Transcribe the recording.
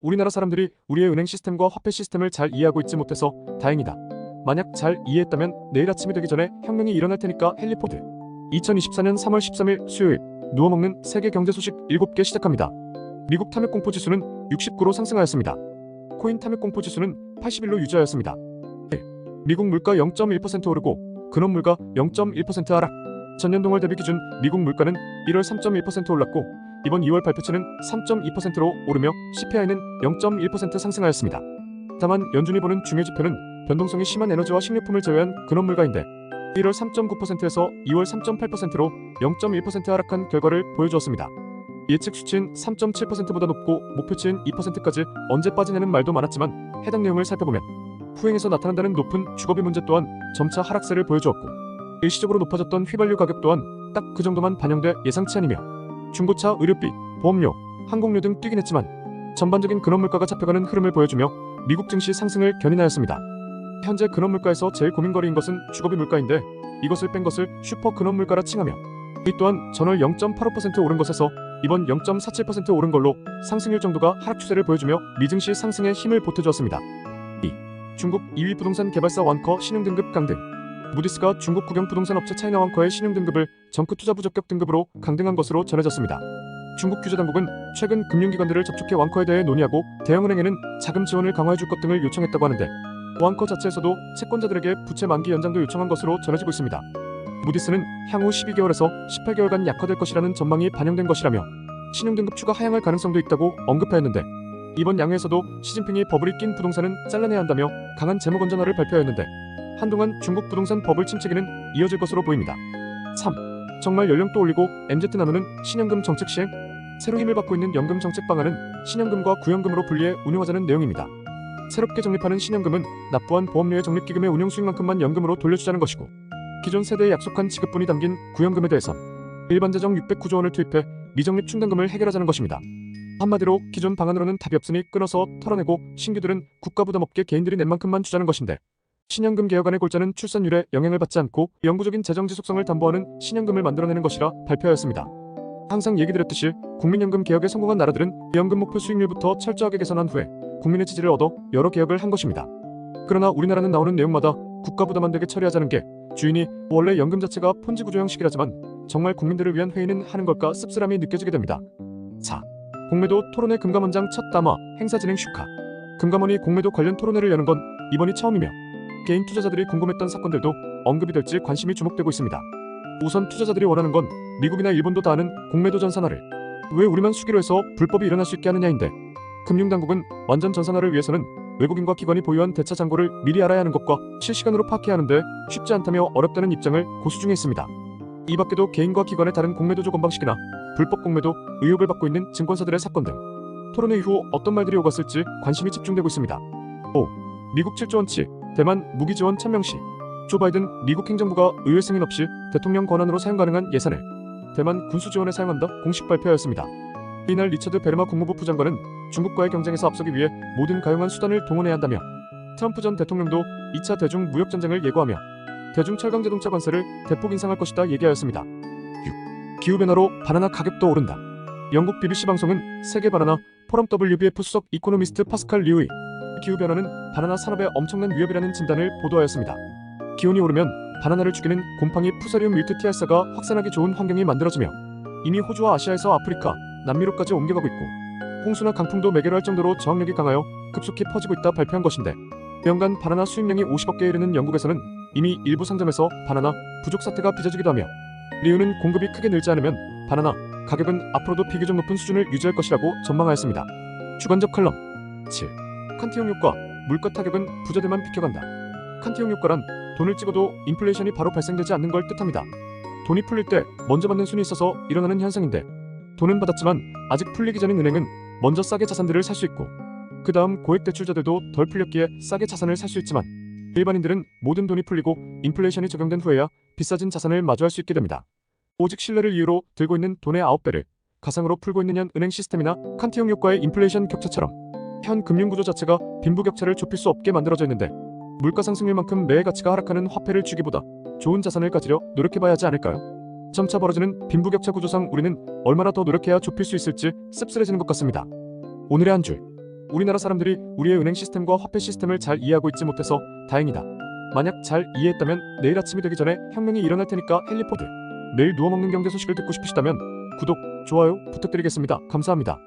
우리나라 사람들이 우리의 은행 시스템과 화폐 시스템을 잘 이해하고 있지 못해서 다행이다. 만약 잘 이해했다면 내일 아침이 되기 전에 혁명이 일어날 테니까 헨리포드. 2024년 3월 13일 수요일 누워먹는 세계 경제 소식 7개 시작합니다. 미국 탐욕 공포 지수는 69로 상승하였습니다. 코인 탐욕 공포 지수는 81로 유지하였습니다. 미국 물가 0.1% 오르고 근원 물가 0.1% 하락. 전년 동월 대비 기준 미국 물가는 1월 3.1% 올랐고 이번 2월 발표치는 3.2%로 오르며 CPI는 0.1% 상승하였습니다. 다만 연준이 보는 중요 지표는 변동성이 심한 에너지와 식료품을 제외한 근원 물가인데 1월 3.9%에서 2월 3.8%로 0.1% 하락한 결과를 보여주었습니다. 예측 수치인 3.7%보다 높고 목표치인 2%까지 언제 빠지냐는 말도 많았지만 해당 내용을 살펴보면 후행에서 나타난다는 높은 주거비 문제 또한 점차 하락세를 보여주었고 일시적으로 높아졌던 휘발유 가격 또한 딱 그 정도만 반영돼 예상치 않으며 중고차, 의료비, 보험료, 항공료 등 뛰긴 했지만 전반적인 근원 물가가 잡혀가는 흐름을 보여주며 미국 증시 상승을 견인하였습니다. 현재 근원 물가에서 제일 고민거리인 것은 주거비 물가인데 이것을 뺀 것을 슈퍼 근원 물가라 칭하며 이 또한 전월 0.85% 오른 것에서 이번 0.47% 오른 걸로 상승률 정도가 하락 추세를 보여주며 미증시 상승에 힘을 보태주었습니다. 2. 중국 2위 부동산 개발사 완커 신용등급 강등. 무디스가 중국 국영 부동산 업체 차이나 완커의 신용등급을 정크 투자 부적격 등급으로 강등한 것으로 전해졌습니다. 중국 규제당국은 최근 금융기관들을 접촉해 완커에 대해 논의하고 대형은행에는 자금 지원을 강화해줄 것 등을 요청했다고 하는데 완커 자체에서도 채권자들에게 부채 만기 연장도 요청한 것으로 전해지고 있습니다. 무디스는 향후 12개월에서 18개월간 약화될 것이라는 전망이 반영된 것이라며 신용등급 추가 하향할 가능성도 있다고 언급하였는데 이번 양회에서도 시진핑이 버블이 낀 부동산은 잘라내야 한다며 강한 재무 건전화를 발표하였는데 한동안 중국 부동산 버블 침체기는 이어질 것으로 보입니다. 3. 정말 연령도 올리고 MZ 나누는 신연금 정책 시행? 새로 힘을 받고 있는 연금 정책 방안은 신연금과 구연금으로 분리해 운용하자는 내용입니다. 새롭게 적립하는 신연금은 납부한 보험료의 적립기금의 운용 수익만큼만 연금으로 돌려주자는 것이고 기존 세대에 약속한 지급분이 담긴 구연금에 대해선 일반 재정 609조 원을 투입해 미적립 충당금을 해결하자는 것입니다. 한마디로 기존 방안으로는 답이 없으니 끊어서 털어내고 신규들은 국가 부담 없게 개인들이 낸 만큼만 주자는 것인데 신연금 개혁안의 골자는 출산율에 영향을 받지 않고 영구적인 재정 지속성을 담보하는 신연금을 만들어내는 것이라 발표하였습니다. 항상 얘기 드렸듯이 국민연금 개혁에 성공한 나라들은 연금 목표 수익률부터 철저하게 개선한 후에 국민의 지지를 얻어 여러 개혁을 한 것입니다. 그러나 우리나라는 나오는 내용마다 국가 부담 안 되게 처리하자는 게 주인이 원래 연금 자체가 폰지 구조 형식이라지만 정말 국민들을 위한 회의는 하는 걸까 씁쓸함이 느껴지게 됩니다. 4. 공매도 토론회 금감원장 첫 담화 행사 진행 축하. 금감원이 공매도 관련 토론회를 여는 건 이번이 처음이며 개인 투자자들이 궁금했던 사건들도 언급이 될지 관심이 주목되고 있습니다. 우선 투자자들이 원하는 건 미국이나 일본도 다 하는 공매도 전산화를 왜 우리만 수기로 해서 불법이 일어날 수 있게 하느냐인데 금융당국은 완전 전산화를 위해서는 외국인과 기관이 보유한 대차 잔고를 미리 알아야 하는 것과 실시간으로 파악해야 하는데 쉽지 않다며 어렵다는 입장을 고수 중에 있습니다. 이 밖에도 개인과 기관의 다른 공매도 조건 방식이나 불법 공매도 의혹을 받고 있는 증권사들의 사건 등 토론회 이후 어떤 말들이 오갔을지 관심이 집중되고 있습니다. 5. 미국 7조 원치 대만 무기 지원 천명 시 조 바이든 미국 행정부가 의회 승인 없이 대통령 권한으로 사용 가능한 예산을 대만 군수 지원에 사용한다 공식 발표하였습니다. 이날 리처드 베르마 국무부 부장관은 중국과의 경쟁에서 앞서기 위해 모든 가용한 수단을 동원해야 한다며 트럼프 전 대통령도 2차 대중 무역전쟁을 예고하며 대중 철강자동차 관세를 대폭 인상할 것이다 얘기하였습니다. 6. 기후변화로 바나나 가격도 오른다. 영국 BBC 방송은 세계 바나나 포럼 WBF 수석 이코노미스트 파스칼 리우이 기후변화는 바나나 산업에 엄청난 위협이라는 진단을 보도하였습니다. 기온이 오르면 바나나를 죽이는 곰팡이 푸사리움 밀트티아사가 확산하기 좋은 환경이 만들어지며 이미 호주와 아시아에서 아프리카, 남미로까지 옮겨가고 있고 홍수나 강풍도 매개로 할 정도로 저항력이 강하여 급속히 퍼지고 있다 발표한 것인데 연간 바나나 수입량이 50억 개에 이르는 영국에서는 이미 일부 상점에서 바나나 부족 사태가 빚어지기도 하며 리우는 공급이 크게 늘지 않으면 바나나 가격은 앞으로도 비교적 높은 수준을 유지할 것이라고 전망하였습니다. 주관적 칼럼 7. 칸티용 효과 물가 타격은 부자들만 비켜간다. 칸티용 효과란 돈을 찍어도 인플레이션이 바로 발생되지 않는 걸 뜻합니다. 돈이 풀릴 때 먼저 받는 순이 있어서 일어나는 현상인데 돈은 받았지만 아직 풀리기 전인 은행은 먼저 싸게 자산들을 살 수 있고 그 다음 고액 대출자들도 덜 풀렸기에 싸게 자산을 살 수 있지만 일반인들은 모든 돈이 풀리고 인플레이션이 적용된 후에야 비싸진 자산을 마주할 수 있게 됩니다. 오직 신뢰를 이유로 들고 있는 돈의 9배를 가상으로 풀고 있는 현 은행 시스템이나 칸티용 효과의 인플레이션 격차처럼 현 금융구조 자체가 빈부격차를 좁힐 수 없게 만들어져 있는데 물가 상승률만큼 매의 가치가 하락하는 화폐를 주기보다 좋은 자산을 가지려 노력해봐야 하지 않을까요? 점차 벌어지는 빈부격차 구조상 우리는 얼마나 더 노력해야 좁힐 수 있을지 씁쓸해지는 것 같습니다. 오늘의 한 줄. 우리나라 사람들이 우리의 은행 시스템과 화폐 시스템을 잘 이해하고 있지 못해서 다행이다. 만약 잘 이해했다면 내일 아침이 되기 전에 혁명이 일어날 테니까 헨리포드. 매일 누워먹는 경제 소식을 듣고 싶으시다면 구독, 좋아요 부탁드리겠습니다. 감사합니다.